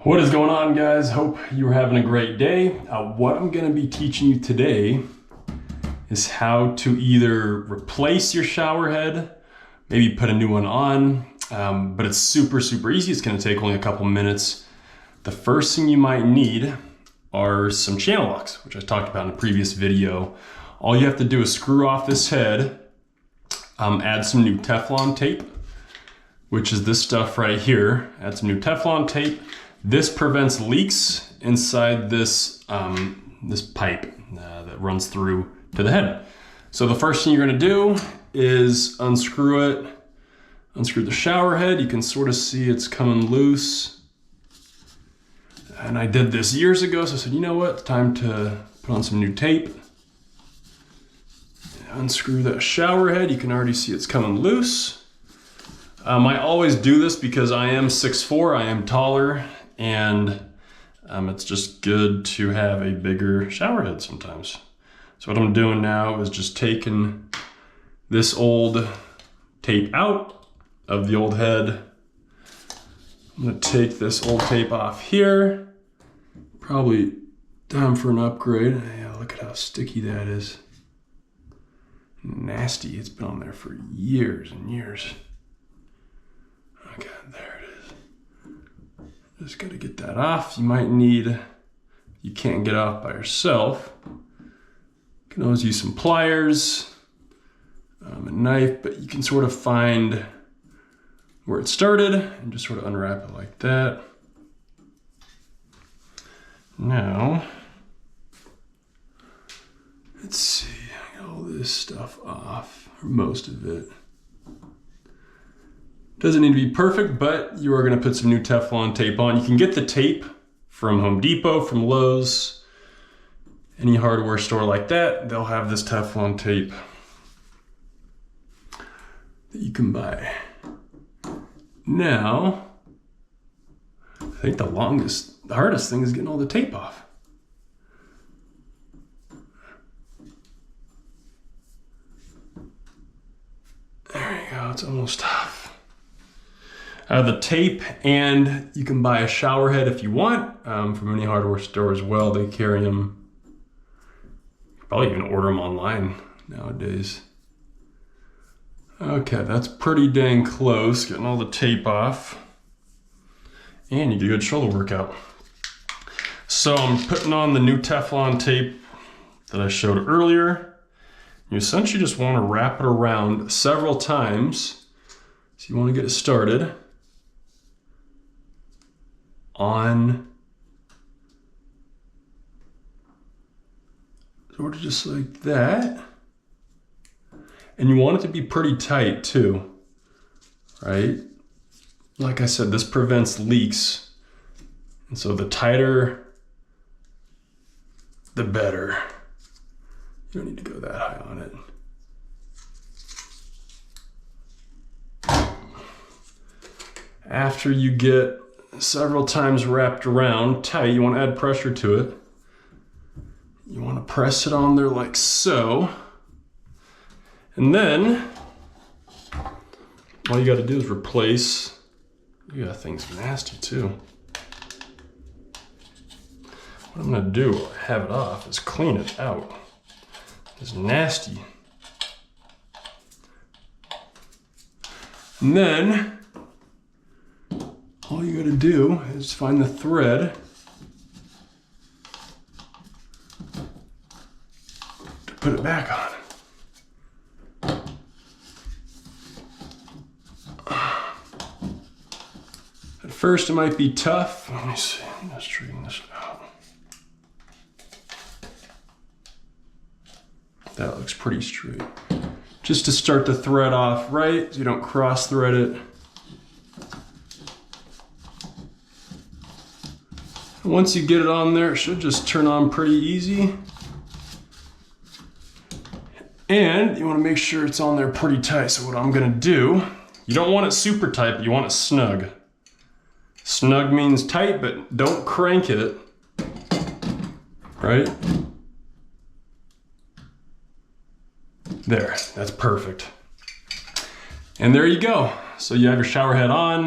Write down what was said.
What is going on, guys? Hope you're having a great day. What I'm going to be teaching you today is how to either replace your shower head, maybe put a new one on, but it's super easy. It's going to take only a couple minutes. The first thing you might need are some channel locks, which I talked about in a previous video. All you have to do is screw off this head, add some new Teflon tape, which is this stuff right here. Add some new Teflon tape. This prevents leaks inside this, this pipe that runs through to the head. So the first thing you're gonna do is unscrew it. Unscrew the shower head. You can sort of see it's coming loose. And I did this years ago, so I said, you know what? Time to put on some new tape. Unscrew that shower head. You can already see it's coming loose. I always do this because I am 6'4", I am taller, and it's just good to have a bigger shower head sometimes. So what I'm doing now is just taking this old tape out of the old head. I'm gonna take this old tape off here. Probably time for an upgrade. Yeah, look at how sticky that is. Nasty, it's been on there for years and years. Okay, there it is. Just gotta get that off. You might need, you can't get off by yourself. You can always use some pliers, a knife, but you can sort of find where it started and just sort of unwrap it like that. Now, let's see, I got all this stuff off, or most of it. Doesn't need to be perfect, but you are gonna put some new Teflon tape on. You can get the tape from Home Depot, from Lowe's, any hardware store like that. They'll have this Teflon tape that you can buy. Now, I think the hardest thing is getting all the tape off. There you go, it's almost off. The tape, and you can buy a shower head if you want from any hardware store as well. They carry them. You can probably even order them online nowadays. Okay, that's pretty dang close. Getting all the tape off. And you get a good shoulder workout. So I'm putting on the new Teflon tape that I showed earlier. You essentially just want to wrap it around several times. So you want to get it started on sort of just like that. And you want it to be pretty tight too, right? Like I said, this prevents leaks. And so the tighter, the better. You don't need to go that high on it. After you get several times wrapped around tight, you want to add pressure to it. You want to press it on there like so. And then all you got to do is replace. Yeah, that thing's nasty too. What I'm going to do while I have it off is clean it out. It's nasty. And then all you gotta do is find the thread to put it back on. At first it might be tough. Let me see, let's straighten this out. That looks pretty straight. Just to start the thread off right, so you don't cross thread it. Once you get it on there, it should just turn on pretty easy. And you want to make sure it's on there pretty tight. So what I'm going to do, you don't want it super tight, but you want it snug. Snug means tight, but don't crank it, right? There, that's perfect. And there you go. So you have your shower head on.